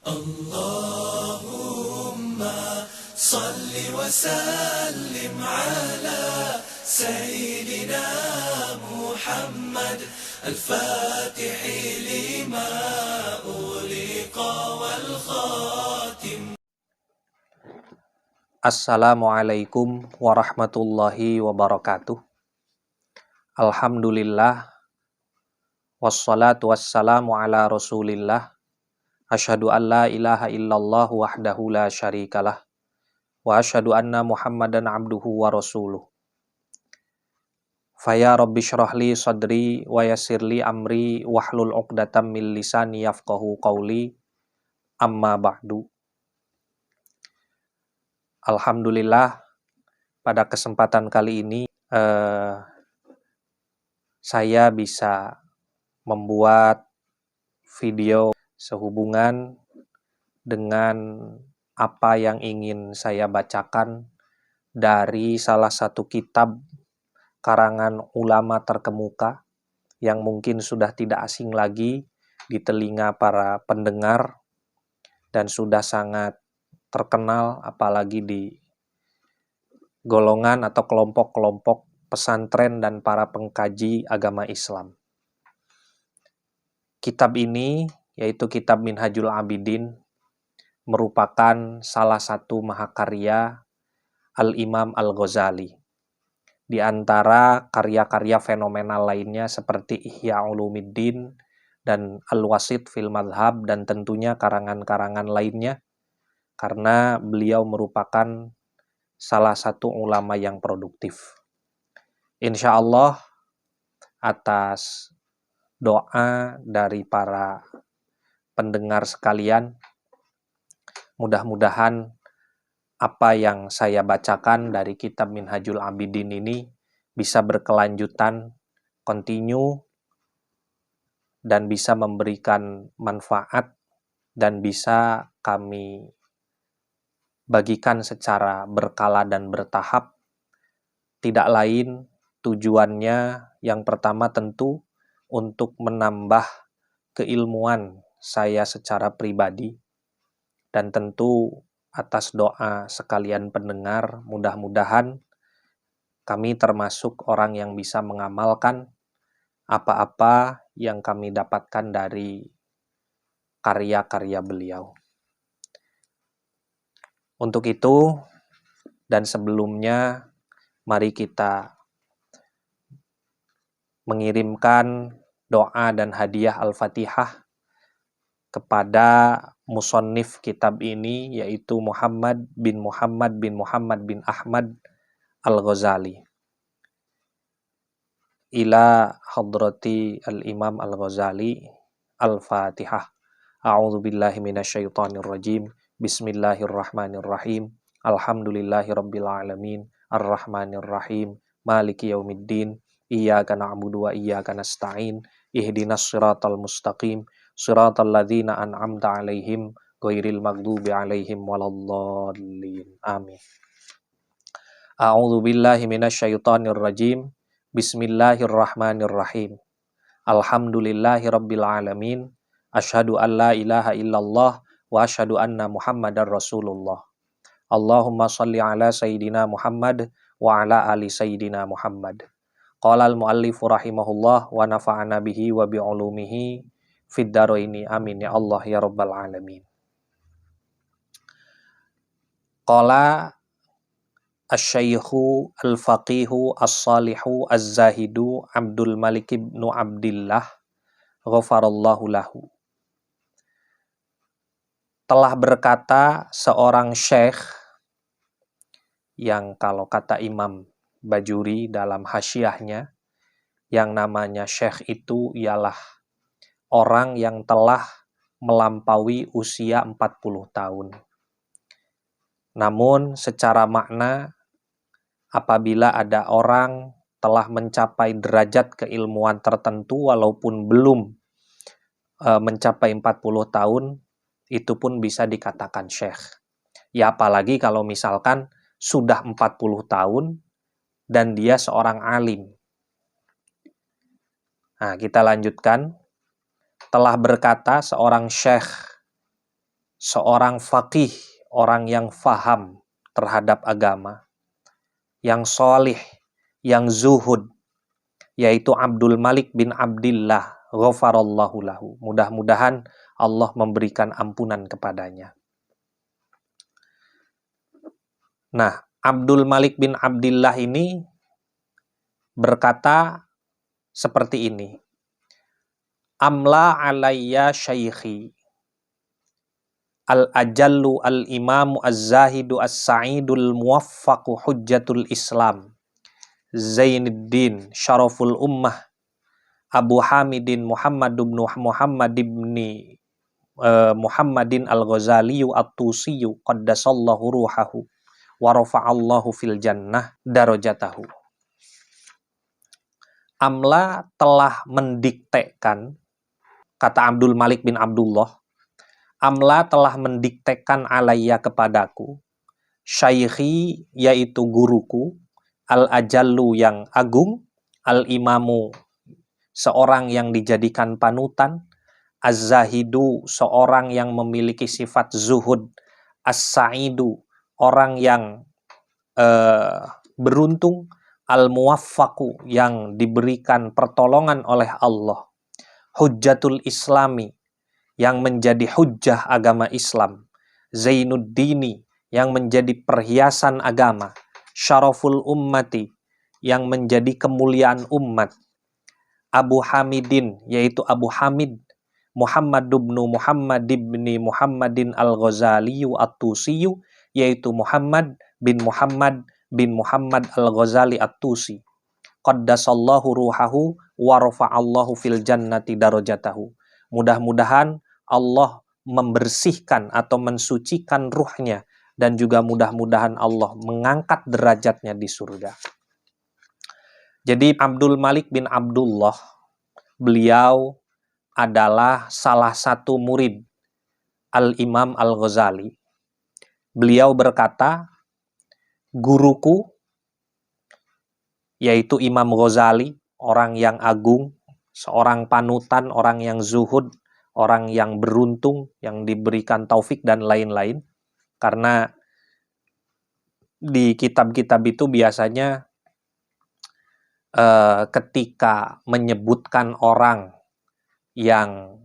اللهم صل وسلم على سيدنا محمد الفاتح لما أغلق والخاتم. Assalamualaikum warahmatullahi wabarakatuh. Alhamdulillah, wassalatu wassalamu ala rasulillah. Asyhadu an la ilaha illallah wahdahu la syarikalah. Wa asyhadu anna muhammadan abduhu wa rasuluh. Faya rabbi syrahli sadri wa yassirli amri wahlul uqdatam min lisani yafqahu qawli. Amma ba'du. Alhamdulillah, pada kesempatan kali ini saya bisa membuat video sehubungan dengan apa yang ingin saya bacakan dari salah satu kitab karangan ulama terkemuka yang mungkin sudah tidak asing lagi di telinga para pendengar dan sudah sangat terkenal apalagi di golongan atau kelompok-kelompok pesantren dan para pengkaji agama Islam. Kitab ini, yaitu kitab Minhajul Abidin, merupakan salah satu mahakarya Al-Imam Al-Ghazali. Di antara karya-karya fenomenal lainnya seperti Ihya Ulumuddin dan Al-Wasit fil Madhab dan tentunya karangan-karangan lainnya, karena beliau merupakan salah satu ulama yang produktif. Insya Allah, atas doa dari para pendengar sekalian, mudah-mudahan apa yang saya bacakan dari kitab Minhajul Abidin ini bisa berkelanjutan, continue, dan bisa memberikan manfaat dan bisa kami bagikan secara berkala dan bertahap. Tidak lain tujuannya yang pertama tentu untuk menambah keilmuan saya secara pribadi, dan tentu atas doa sekalian pendengar, mudah-mudahan kami termasuk orang yang bisa mengamalkan apa-apa yang kami dapatkan dari karya-karya beliau. Untuk itu, dan sebelumnya, mari kita mengirimkan doa dan hadiah Al-Fatihah kepada musannif kitab ini, yaitu Muhammad bin Muhammad bin Muhammad bin Ahmad Al-Ghazali. Ila hadrati al-Imam Al-Ghazali, Al-Fatihah. A'udzu billahi minasyaitonir rajim. Bismillahirrahmanirrahim. Alhamdulillahirabbil alamin. Arrahmanir rahim. Maliki yaumiddin. Iyyaka na'budu wa iyyaka nasta'in. Ihdinas siratal mustaqim. Siratal ladzina an'amta 'alaihim ghairil maghdubi 'alaihim waladdallin. Amin. A'udzu billahi minasyaitonir rajim. Bismillahirrahmanirrahim. Alhamdulillahirabbil alamin. Asyhadu an la ilaha illallah wa asyhadu anna Muhammadar Rasulullah. Allahumma shalli ala sayyidina Muhammad wa ala ali sayyidina Muhammad. Qala al-muallifu rahimahullah wa nafa'ana bihi wa bi ulumihi fid dharaini amin ya Allah ya rabbal alamin. Qala asy-syaikhu al-faqihu as-salihu az-zahidu Abdul Malik ibnu Abdillah ghafarallahu lahu. Telah berkata seorang syekh yang kalau kata Imam Bajuri dalam hasyiahnya, yang namanya syekh itu ialah orang yang telah melampaui usia 40 tahun. Namun secara makna, apabila ada orang telah mencapai derajat keilmuan tertentu walaupun belum mencapai 40 tahun, itu pun bisa dikatakan syekh. Ya apalagi kalau misalkan sudah 40 tahun dan dia seorang alim. Nah, kita lanjutkan. Telah berkata seorang syekh, seorang faqih, orang yang faham terhadap agama, yang solih, yang zuhud, yaitu Abdul Malik bin Abdillah, ghafarallahu lahu. Mudah-mudahan Allah memberikan ampunan kepadanya. Nah, Abdul Malik bin Abdillah ini berkata seperti ini. Amla alayya syaikhi al-ajallu al-imamu az-zahidu as-sa'idul muwaffaqu hujjatul Islam Zainuddin syaraful ummah Abu Hamidin Muhammadin al-Ghazaliyu at-Tusiyu qaddasallahu ruhahu wa rafa'allahu fil jannah darajatahu. Amla telah mendiktekan, kata Abdul Malik bin Abdullah, Amla telah mendiktekan alayya kepadaku, syaikhi yaitu guruku, al-ajallu yang agung, al-imamu seorang yang dijadikan panutan, az-zahidu seorang yang memiliki sifat zuhud, as-sa'idu orang yang beruntung, al-muwaffaqu yang diberikan pertolongan oleh Allah, hujjatul Islami yang menjadi hujjah agama Islam, Zainuddini yang menjadi perhiasan agama, syaraful ummati yang menjadi kemuliaan umat, Abu Hamidin yaitu Abu Hamid Muhammadin al-Ghazaliyu at-Tusiyu yaitu Muhammad bin Muhammad al-Ghazali at-Tusi, qaddasallahu ruhahu wa rafa'allahu fil jannati darajatahu. Mudah-mudahan Allah membersihkan atau mensucikan ruhnya dan juga mudah-mudahan Allah mengangkat derajatnya di surga. Jadi Abdul Malik bin Abdullah, beliau adalah salah satu murid Al-Imam Al-Ghazali. Beliau berkata, guruku yaitu Imam Ghazali, orang yang agung, seorang panutan, orang yang zuhud, orang yang beruntung, yang diberikan taufik dan lain-lain. Karena di kitab-kitab itu biasanya ketika menyebutkan orang yang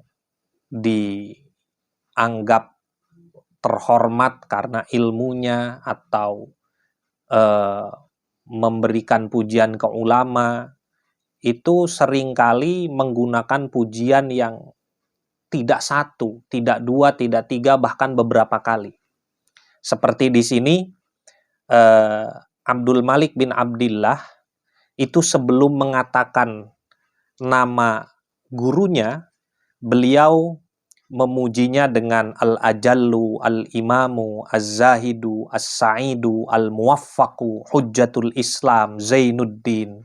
dianggap terhormat karena ilmunya atau memberikan pujian ke ulama, itu seringkali menggunakan pujian yang tidak satu, tidak dua, tidak tiga, bahkan beberapa kali. Seperti di sini, Abdul Malik bin Abdillah itu sebelum mengatakan nama gurunya, beliau memujinya dengan al-ajallu, al-imamu, az-zahidu, as-sa'idu, al-muwaffaqu, hujjatul Islam, Zainuddin.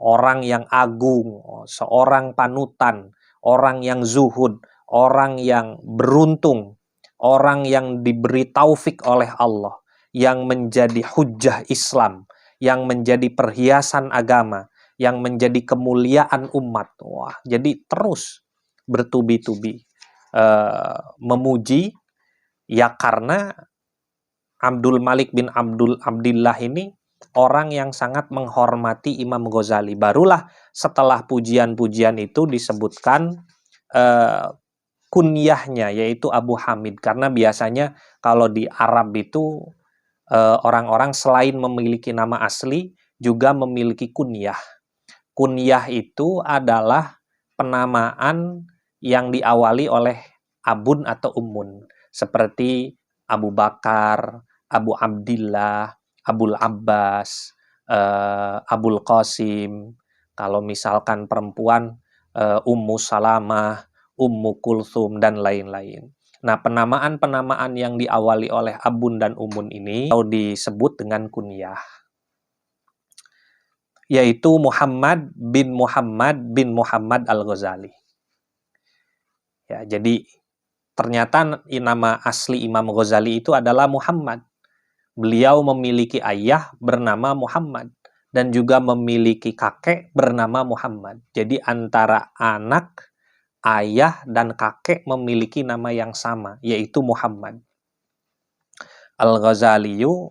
Orang yang agung, seorang panutan, orang yang zuhud, orang yang beruntung, orang yang diberi taufik oleh Allah, yang menjadi hujjah Islam, yang menjadi perhiasan agama, yang menjadi kemuliaan umat. Wah, jadi terus bertubi-tubi memuji, ya karena Abdul Malik bin Abdillah ini orang yang sangat menghormati Imam Ghazali. Barulah setelah pujian-pujian itu disebutkan kunyahnya, yaitu Abu Hamid. Karena biasanya kalau di Arab itu orang-orang selain memiliki nama asli juga memiliki kunyah. Kunyah itu adalah penamaan yang diawali oleh abun atau ummun, seperti Abu Bakar, Abu Abdillah, Abul Abbas, Abul Qasim. Kalau misalkan perempuan, Ummu Salamah, Ummu Kulthum, dan lain-lain. Nah, penamaan-penamaan yang diawali oleh abun dan ummun ini disebut dengan kunyah, yaitu Muhammad bin Muhammad al-Ghazali. Ya, jadi ternyata nama asli Imam Ghazali itu adalah Muhammad. Beliau memiliki ayah bernama Muhammad dan juga memiliki kakek bernama Muhammad. Jadi antara anak ayah dan kakek memiliki nama yang sama, yaitu Muhammad. Al-Ghazaliyu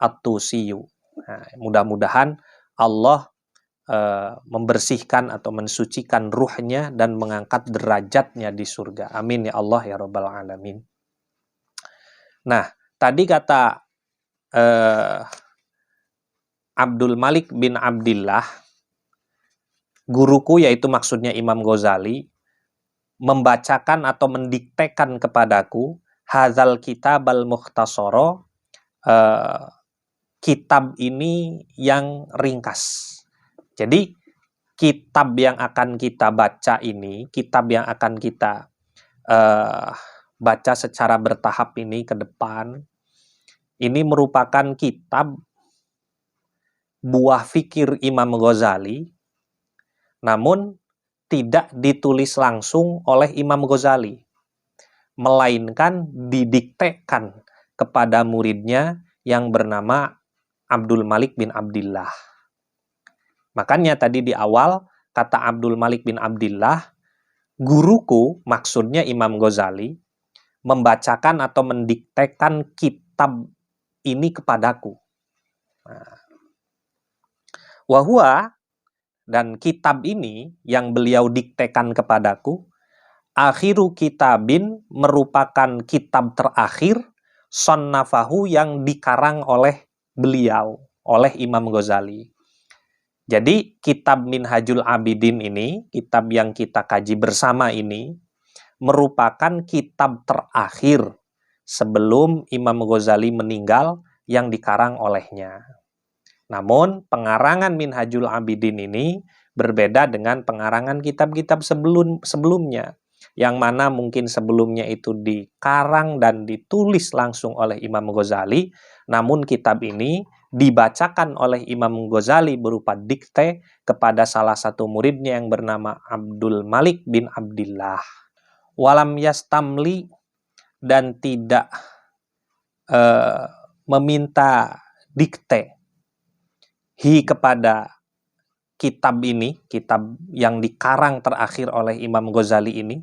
At-Tusiyu. Nah, mudah-mudahan Allah membersihkan atau mensucikan ruhnya dan mengangkat derajatnya di surga. Amin ya Allah ya Rabbal Alamin. Nah, tadi kata Abdul Malik bin Abdillah, guruku, yaitu maksudnya Imam Ghazali, membacakan atau mendiktekan kepadaku hadzal kitab al-mukhtasara, kitab ini yang ringkas. Jadi kitab yang akan kita baca ini, kitab yang akan kita baca secara bertahap ini ke depan, ini merupakan kitab buah fikir Imam Ghazali, namun tidak ditulis langsung oleh Imam Ghazali, melainkan didiktekan kepada muridnya yang bernama Abdul Malik bin Abdillah. Makanya tadi di awal kata Abdul Malik bin Abdillah, guruku, maksudnya Imam Ghazali, membacakan atau mendiktekan kitab ini kepadaku. Wahua, dan kitab ini yang beliau diktekan kepadaku, akhiru kitabin, merupakan kitab terakhir, sonnafahu, yang dikarang oleh beliau, oleh Imam Ghazali. Jadi kitab Minhajul Abidin ini, kitab yang kita kaji bersama ini, merupakan kitab terakhir sebelum Imam Ghazali meninggal yang dikarang olehnya. Namun pengarangan Minhajul Abidin ini berbeda dengan pengarangan kitab-kitab sebelumnya, yang mana mungkin sebelumnya itu dikarang dan ditulis langsung oleh Imam Ghazali, namun kitab ini dibacakan oleh Imam Ghazali berupa dikte kepada salah satu muridnya yang bernama Abdul Malik bin Abdillah. Walam yastamli, dan tidak meminta dikte kepada kitab ini, kitab yang dikarang terakhir oleh Imam Ghazali ini,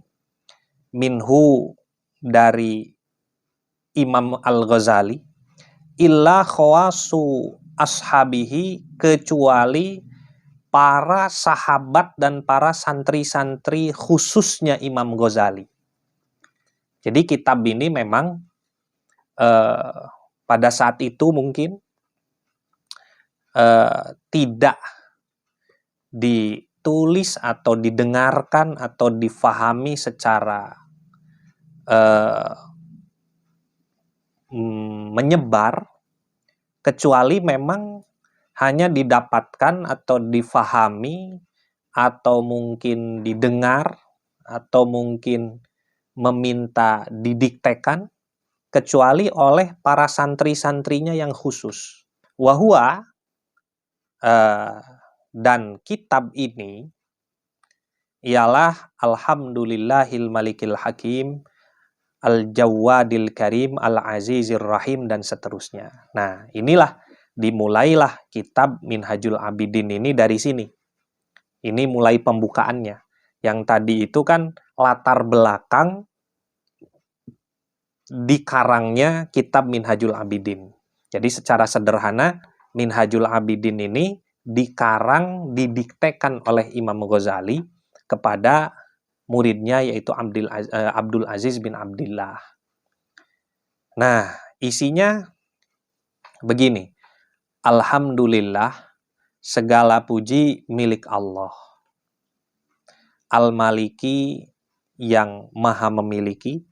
minhu, dari Imam Al-Ghazali, illa khawasu ashabihi, kecuali para sahabat dan para santri-santri khususnya Imam Ghazali. Jadi kitab ini memang pada saat itu mungkin tidak ditulis atau didengarkan atau difahami secara menyebar, kecuali memang hanya didapatkan atau difahami atau mungkin didengar atau mungkin meminta didiktekan, kecuali oleh para santri-santrinya yang khusus. Wahua, dan kitab ini ialah Alhamdulillahil Malikil Hakim, Al-Jawadil Karim, Al-Azizir Rahim, dan seterusnya. Nah, inilah dimulailah kitab Minhajul Abidin ini dari sini. Ini mulai pembukaannya. Yang tadi itu kan latar belakang dikarangnya kitab Minhajul Abidin. Jadi secara sederhana, Minhajul Abidin ini dikarang, didiktekan oleh Imam Ghazali kepada muridnya, yaitu Abdul Aziz bin Abdillah. Nah, isinya begini. Alhamdulillah, segala puji milik Allah. Al-Maliki, yang maha memiliki.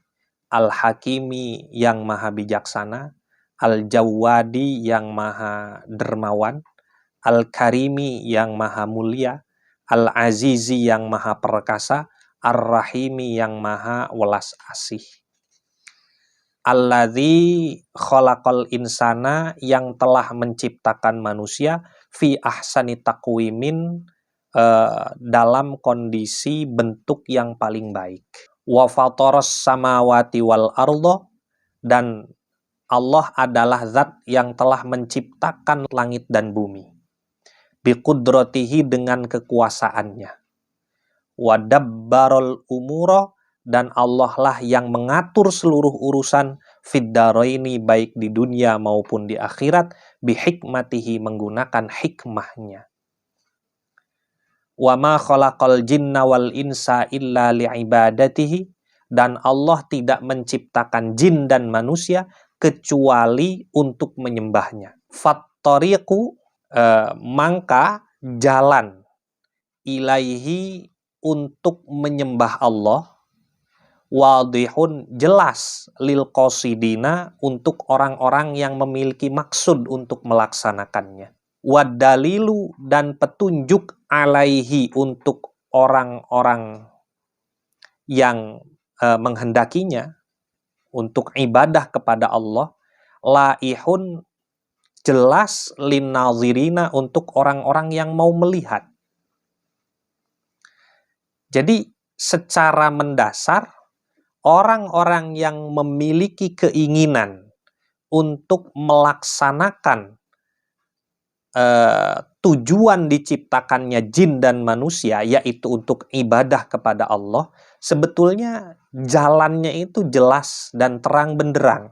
Al-Hakimi, yang maha bijaksana. Al-Jawadi, yang maha dermawan. Al-Karimi, yang maha mulia. Al-Azizi, yang maha perkasa. Ar-Rahimi, yang maha welas asih. Alladzi khalaqal insana, yang telah menciptakan manusia, fi ahsani taqwimin, dalam kondisi bentuk yang paling baik. Wa fataras samawati wal ardo, dan Allah adalah zat yang telah menciptakan langit dan bumi. Biqudratihi, dengan kekuasaannya. wa dabbarul umura, dan Allah lah yang mengatur seluruh urusan fid daraini, baik di dunia maupun di akhirat, bihikmatihi, menggunakan hikmahnya. Wa ma khalaqal jinna wal insa illa li'ibadatihi, dan Allah tidak menciptakan jin dan manusia kecuali untuk menyembahnya. Fattariqu, maka jalan, ilaihi, untuk menyembah Allah, wadihun, jelas, lil qasidina, untuk orang-orang yang memiliki maksud untuk melaksanakannya. Wadalilu, dan petunjuk, alaihi, untuk orang-orang yang menghendakinya untuk ibadah kepada Allah, laihun, jelas, linnazirina, untuk orang-orang yang mau melihat. Jadi secara mendasar, orang-orang yang memiliki keinginan untuk melaksanakan tujuan diciptakannya jin dan manusia, yaitu untuk ibadah kepada Allah, sebetulnya jalannya itu jelas dan terang benderang.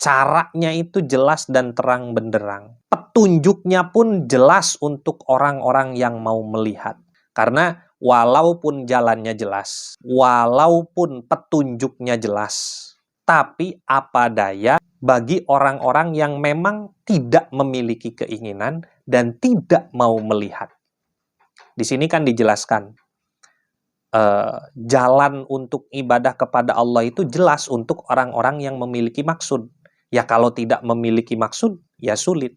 Caranya itu jelas dan terang benderang. Petunjuknya pun jelas untuk orang-orang yang mau melihat. Karena walaupun jalannya jelas, walaupun petunjuknya jelas, tapi apa daya bagi orang-orang yang memang tidak memiliki keinginan dan tidak mau melihat. Di sini kan dijelaskan, jalan untuk ibadah kepada Allah itu jelas untuk orang-orang yang memiliki maksud. Ya kalau tidak memiliki maksud, ya sulit.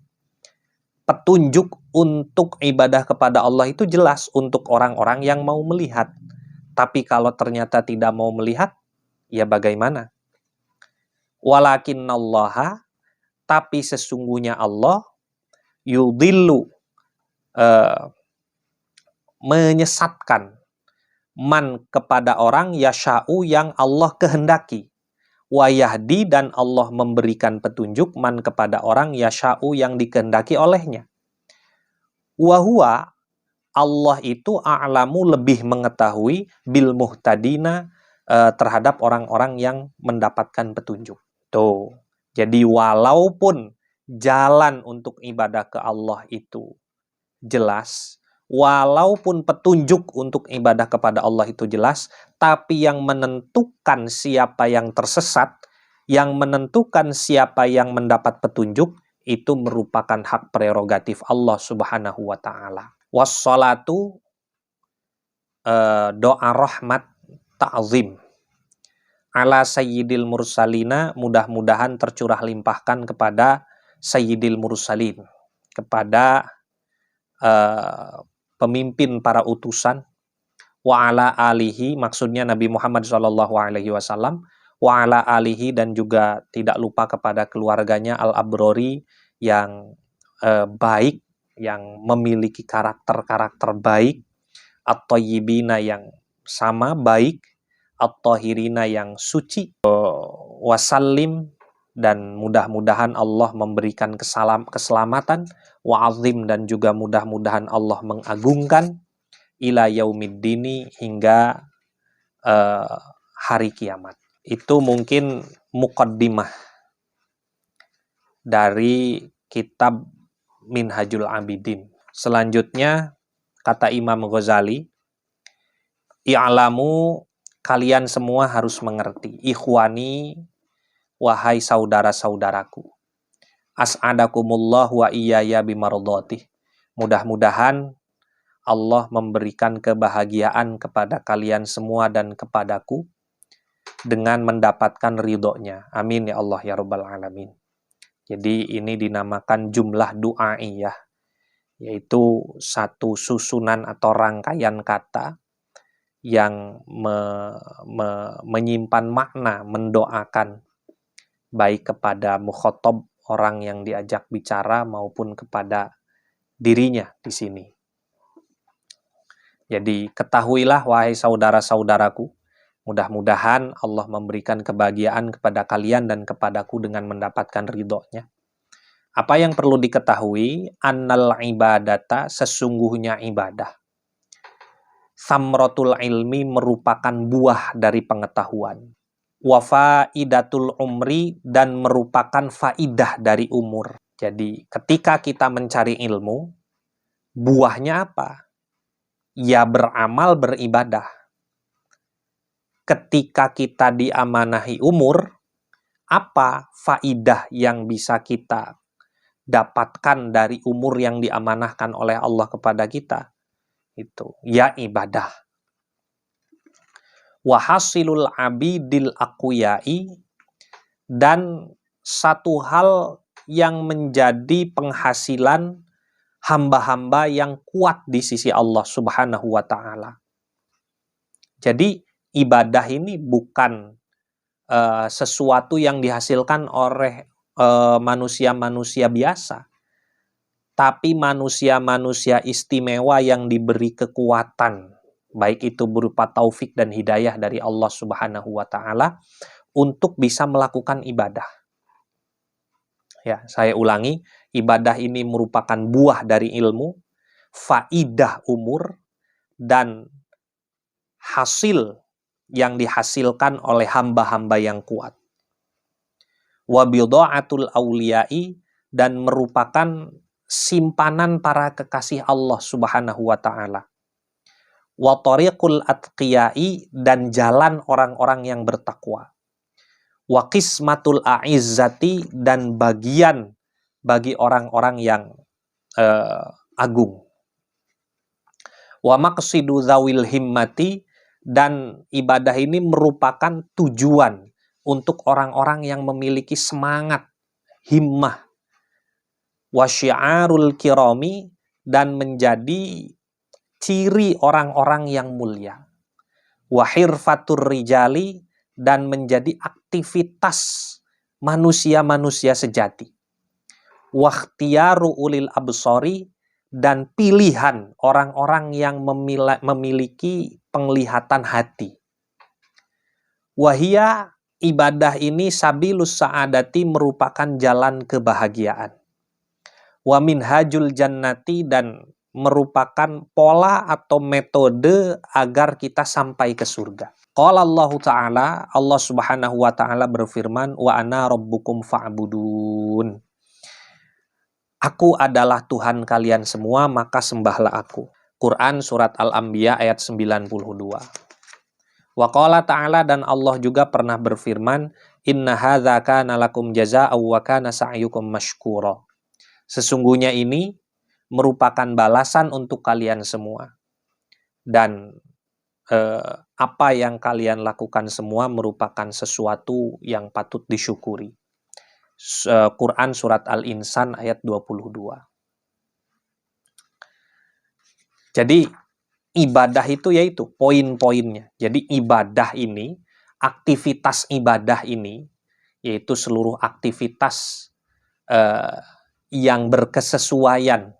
Petunjuk untuk ibadah kepada Allah itu jelas untuk orang-orang yang mau melihat. Tapi kalau ternyata tidak mau melihat, ya bagaimana? Walakinnallaha, tapi sesungguhnya Allah, yudhillu, menyesatkan, man, kepada orang, yasha'u, yang Allah kehendaki, wa yahdi, dan Allah memberikan petunjuk, man, kepada orang, yasha'u, yang dikehendaki olehnya. Wa huwa, Allah itu a'lamu, lebih mengetahui, bil muhtadina, terhadap orang-orang yang mendapatkan petunjuk. Tuh. Jadi walaupun jalan untuk ibadah ke Allah itu jelas, walaupun petunjuk untuk ibadah kepada Allah itu jelas, tapi yang menentukan siapa yang tersesat, yang menentukan siapa yang mendapat petunjuk, itu merupakan hak prerogatif Allah Subhanahu wa Ta'ala. Wassalatu, doa rahmat ta'zim, ala sayyidil mursalina, mudah-mudahan tercurah limpahkan kepada sayyidil mursalin, kepada pemimpin para utusan, wa ala alihi, maksudnya Nabi Muhammad SAW, wa ala alihi, dan juga tidak lupa kepada keluarganya al-abrori, yang baik, yang memiliki karakter-karakter baik, at-thayyibina, yang sama baik, at-thahirina, yang suci, wasallim, dan mudah-mudahan Allah memberikan keselamatan, wa'azim, dan juga mudah-mudahan Allah mengagungkan, ila yaumiddini, hingga hari kiamat. Itu mungkin muqaddimah dari kitab Minhajul Abidin. Selanjutnya kata Imam Ghazali, i'lamu, kalian semua harus mengerti, ikhwani, wahai saudara-saudaraku, as'adakumullah wa iyaya bimardhatih, mudah-mudahan Allah memberikan kebahagiaan kepada kalian semua dan kepadaku dengan mendapatkan ridhonya. Amin ya Allah ya Rabbal Alamin. Jadi ini dinamakan jumlah du'aiyah, yaitu satu susunan atau rangkaian kata yang menyimpan makna mendoakan, baik kepada mukhatab, orang yang diajak bicara, maupun kepada dirinya di sini. Jadi ketahuilah wahai saudara-saudaraku, mudah-mudahan Allah memberikan kebahagiaan kepada kalian dan kepadaku dengan mendapatkan ridhonya. Apa yang perlu diketahui? Annal ibadata, sesungguhnya ibadah. Samratul ilmi merupakan buah dari pengetahuan. Wa faidatul umri, dan merupakan faidah dari umur. Jadi ketika kita mencari ilmu, buahnya apa? Ya beramal, beribadah. Ketika kita diamanahi umur, apa faidah yang bisa kita dapatkan dari umur yang diamanahkan oleh Allah kepada kita? Itu ya ibadah. Wa hasilul abidil aqwiyai, dan satu hal yang menjadi penghasilan hamba-hamba yang kuat di sisi Allah Subhanahu wa taala. Jadi ibadah ini bukan sesuatu yang dihasilkan oleh manusia-manusia biasa, tapi manusia-manusia istimewa yang diberi kekuatan, baik itu berupa taufik dan hidayah dari Allah Subhanahu wa taala untuk bisa melakukan ibadah. Ya, saya ulangi, ibadah ini merupakan buah dari ilmu, faidah umur, dan hasil yang dihasilkan oleh hamba-hamba yang kuat. Wa bidha'atul auliyai, dan merupakan simpanan para kekasih Allah Subhanahu wa taala. Wa tariqul atqiyai, dan jalan orang-orang yang bertakwa. Wa qismatul a'izzati, dan bagian bagi orang-orang yang agung. Wa maqsidu zawil himmati, dan ibadah ini merupakan tujuan untuk orang-orang yang memiliki semangat, himmah. Wa syiarul kirami, dan menjadi ciri orang-orang yang mulia. Wa hirfatur rijali, dan menjadi aktivitas manusia-manusia sejati. Wa ikhtiyaru ulil absori, dan pilihan orang-orang yang memiliki penglihatan hati. Wahia, ibadah ini sabilus sa'adati, merupakan jalan kebahagiaan. Wa minhajul jannati, dan merupakan pola atau metode agar kita sampai ke surga. Qala Allah Ta'ala, Allah Subhanahu wa taala berfirman, wa ana rabbukum fa'budun. Aku adalah Tuhan kalian semua, maka sembahlah aku. Quran surat Al-Anbiya ayat 92. Wa qala ta'ala, dan Allah juga pernah berfirman, inna hadza kana lakum jazaa'u wa kana sa'yukum mashkura. Sesungguhnya ini merupakan balasan untuk kalian semua. Dan apa yang kalian lakukan semua merupakan sesuatu yang patut disyukuri. Quran surat Al-Insan ayat 22. Jadi ibadah itu yaitu poin-poinnya. Jadi ibadah ini, aktivitas ibadah ini, yaitu seluruh aktivitas yang berkesesuaian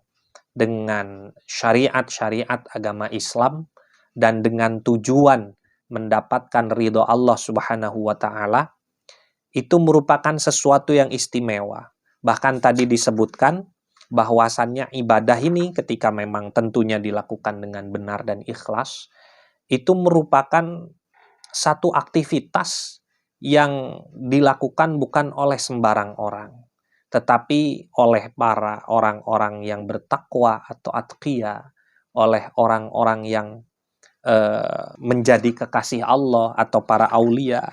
dengan syariat-syariat agama Islam dan dengan tujuan mendapatkan ridho Allah Subhanahu wa taala, itu merupakan sesuatu yang istimewa. Bahkan tadi disebutkan bahwasannya ibadah ini ketika memang tentunya dilakukan dengan benar dan ikhlas, itu merupakan satu aktivitas yang dilakukan bukan oleh sembarang orang, tetapi oleh para orang-orang yang bertakwa atau atqiya, oleh orang-orang yang menjadi kekasih Allah atau para aulia,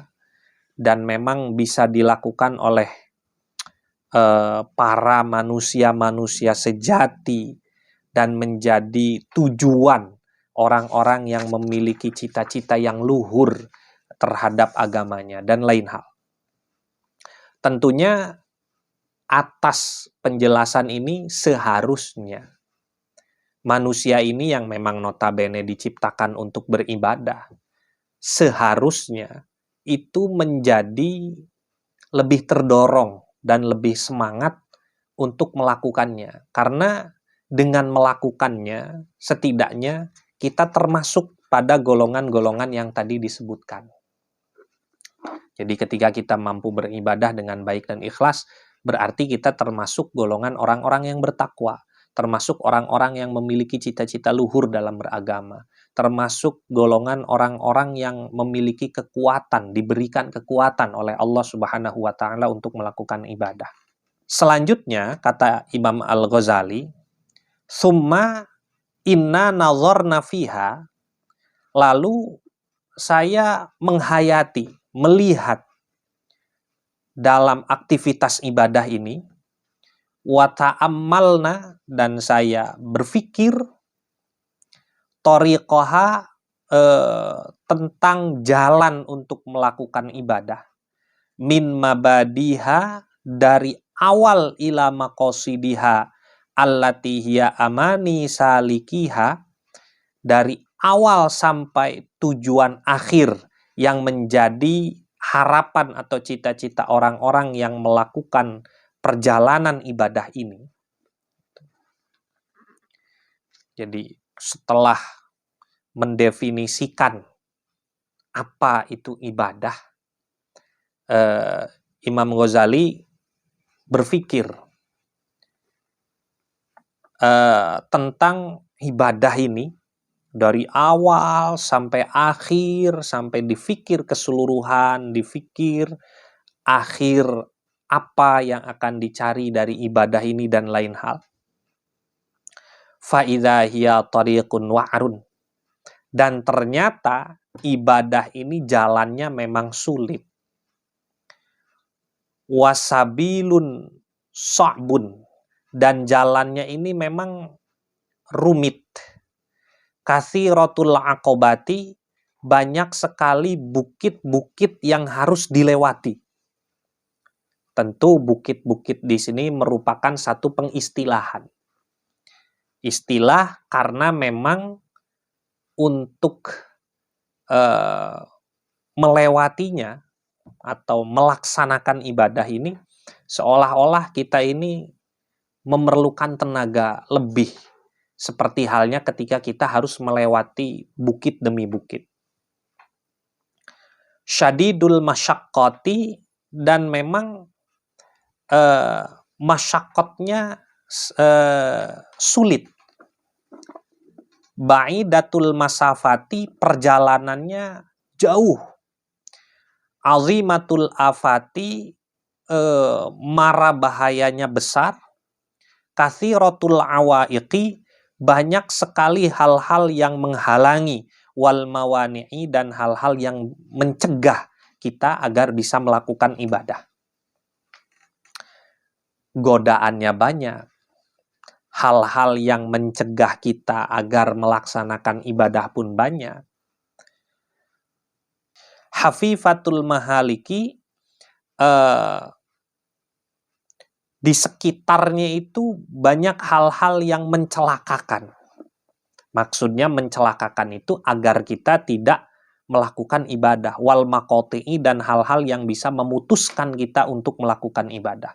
dan memang bisa dilakukan oleh para manusia-manusia sejati dan menjadi tujuan orang-orang yang memiliki cita-cita yang luhur terhadap agamanya dan lain hal. Tentunya atas penjelasan ini seharusnya manusia ini yang memang notabene diciptakan untuk beribadah, seharusnya itu menjadi lebih terdorong dan lebih semangat untuk melakukannya. Karena dengan melakukannya, setidaknya kita termasuk pada golongan-golongan yang tadi disebutkan. Jadi ketika kita mampu beribadah dengan baik dan ikhlas, berarti kita termasuk golongan orang-orang yang bertakwa. termasuk orang-orang yang memiliki cita-cita luhur dalam beragama, termasuk golongan orang-orang yang memiliki kekuatan, diberikan kekuatan oleh Allah Subhanahu wa taala untuk melakukan ibadah. Selanjutnya kata Imam Al-Ghazali, "Summa inna nazarna fiha", lalu saya menghayati, melihat dalam aktivitas ibadah ini, wa ta'ammalna, dan saya berpikir, thariqaha, tentang jalan untuk melakukan ibadah, min mabadiha, dari awal ila maqasidiha allati hiya amani salikiha, dari awal sampai tujuan akhir yang menjadi harapan atau cita-cita orang-orang yang melakukan perjalanan ibadah ini. Jadi setelah mendefinisikan apa itu ibadah, Imam Ghazali berpikir tentang ibadah ini dari awal sampai akhir, sampai difikir keseluruhan, difikir akhir apa yang akan dicari dari ibadah ini dan lain hal. Fa'idha hiya tariqun wa'run, dan ternyata ibadah ini jalannya memang sulit. Wasabilun sa'bun, dan jalannya ini memang rumit. Katsiratul aqobati, banyak sekali bukit-bukit yang harus dilewati. Tentu bukit-bukit di sini merupakan satu pengistilahan. Istilah karena memang untuk melewatinya atau melaksanakan ibadah ini seolah-olah kita ini memerlukan tenaga lebih, seperti halnya ketika kita harus melewati bukit demi bukit. Syadidul masyaqqati, dan memang masyaqqatnya sulit. Ba'idatul masafati, perjalanannya jauh. Azimatul afati, mara bahayanya besar. Katsiratul awaiqi, banyak sekali hal-hal yang menghalangi. Wal mawani'i, dan hal-hal yang mencegah kita agar bisa melakukan ibadah. Godaannya banyak. Hal-hal yang mencegah kita agar melaksanakan ibadah pun banyak. Hafifatul mahaliki, di sekitarnya itu banyak hal-hal yang mencelakakan. Maksudnya mencelakakan itu agar kita tidak melakukan ibadah. Wal maqati'i, dan hal-hal yang bisa memutuskan kita untuk melakukan ibadah.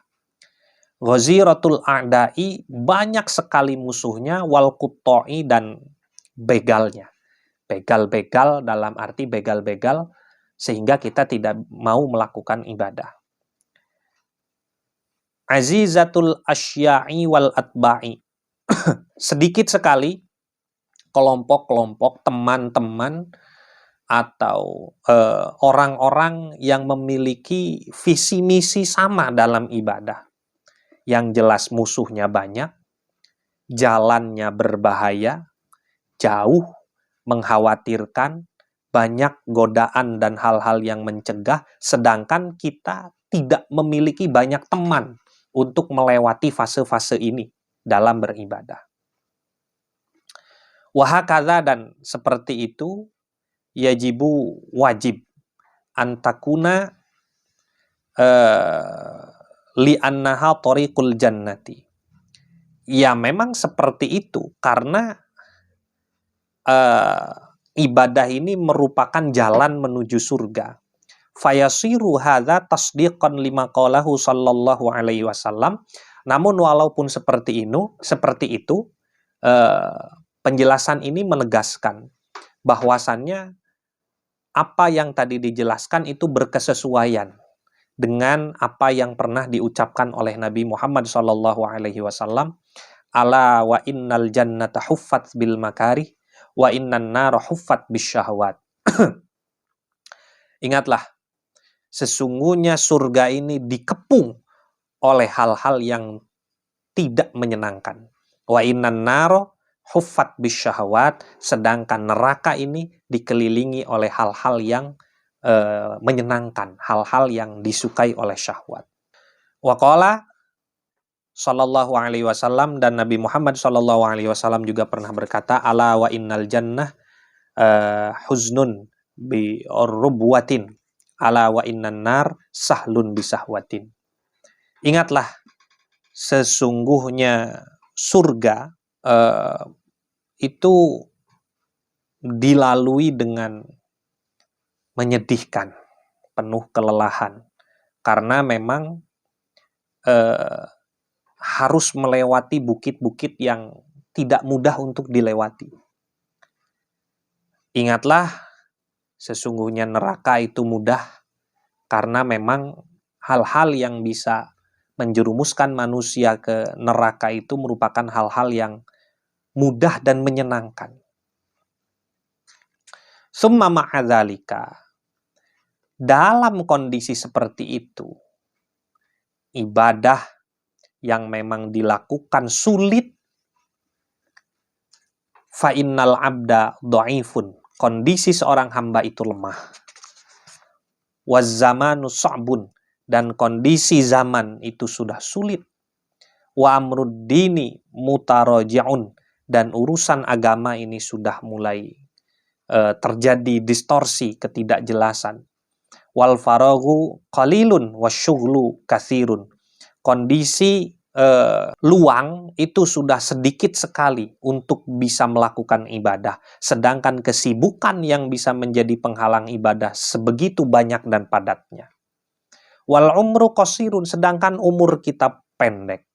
Ghaziratul a'da'i, banyak sekali musuhnya. Wal qutta'i, dan begalnya. Begal-begal dalam arti begal-begal sehingga kita tidak mau melakukan ibadah. Azizatul asya'i wal atba'i, sedikit sekali kelompok-kelompok, teman-teman atau orang-orang yang memiliki visi misi sama dalam ibadah. Yang jelas musuhnya banyak, jalannya berbahaya, jauh, mengkhawatirkan, banyak godaan dan hal-hal yang mencegah, sedangkan kita tidak memiliki banyak teman untuk melewati fase-fase ini dalam beribadah. Wahakadha, dan seperti itu, yajibu, wajib, antakuna li'annaha thariqul jannati. Ya memang seperti itu, karena ibadah ini merupakan jalan menuju surga. Fayasiru hadza tasdiqan lima qalahu sallallahu alaihi wasallam. Namun walaupun seperti itu, penjelasan ini menegaskan bahwasannya apa yang tadi dijelaskan itu berkesesuaian dengan apa yang pernah diucapkan oleh Nabi Muhammad sallallahu alaihi wasallam, ala wa innal jannata huffat bil makarih wa innan nar huffat bisyahwat. Ingatlah, sesungguhnya surga ini dikepung oleh hal-hal yang tidak menyenangkan. Wa innan nar huffat bisyahwat, sedangkan neraka ini dikelilingi oleh hal-hal yang menyenangkan, hal-hal yang disukai oleh syahwat. Wa qala sallallahu alaihi wasallam, dan Nabi Muhammad sallallahu alaihi wasallam juga pernah berkata, ala wa innal jannah huznun bi rubwatin ala wa innan nar sahlun bisahwatin. Ingatlah, sesungguhnya surga itu dilalui dengan menyedihkan, penuh kelelahan, karena memang harus melewati bukit-bukit yang tidak mudah untuk dilewati. Ingatlah, sesungguhnya neraka itu mudah, karena memang hal-hal yang bisa menjerumuskan manusia ke neraka itu merupakan hal-hal yang mudah dan menyenangkan. Summa ma'adzalika, dalam kondisi seperti itu, ibadah yang memang dilakukan sulit, fa innal abda dhaifun, kondisi seorang hamba itu lemah. Waz zamanu sa'bun, dan kondisi zaman itu sudah sulit. Wa amrud dini mutaraji'un, dan urusan agama ini sudah mulai terjadi distorsi, ketidakjelasan. Wal faraghu qalilun wasyughlu katsirun, kondisi luang itu sudah sedikit sekali untuk bisa melakukan ibadah, sedangkan kesibukan yang bisa menjadi penghalang ibadah sebegitu banyak dan padatnya. Wal umru qasirun, sedangkan umur kita pendek.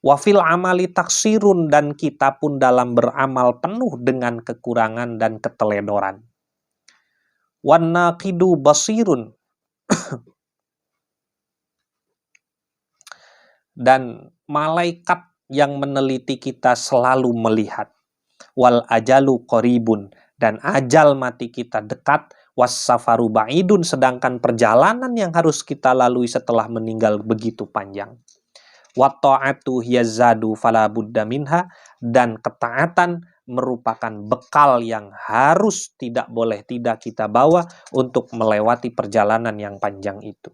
Wa fil amali taksirun, dan kita pun dalam beramal penuh dengan kekurangan dan keteledoran. Wan naqidu basirun, dan malaikat yang meneliti kita selalu melihat. Wal ajalu qaribun, dan ajal mati kita dekat. Was safaru ba'idun, sedangkan perjalanan yang harus kita lalui setelah meninggal begitu panjang. Wa ta'atu hiyazadu fala budda minha, dan ketaatan merupakan bekal yang harus tidak boleh tidak kita bawa untuk melewati perjalanan yang panjang itu.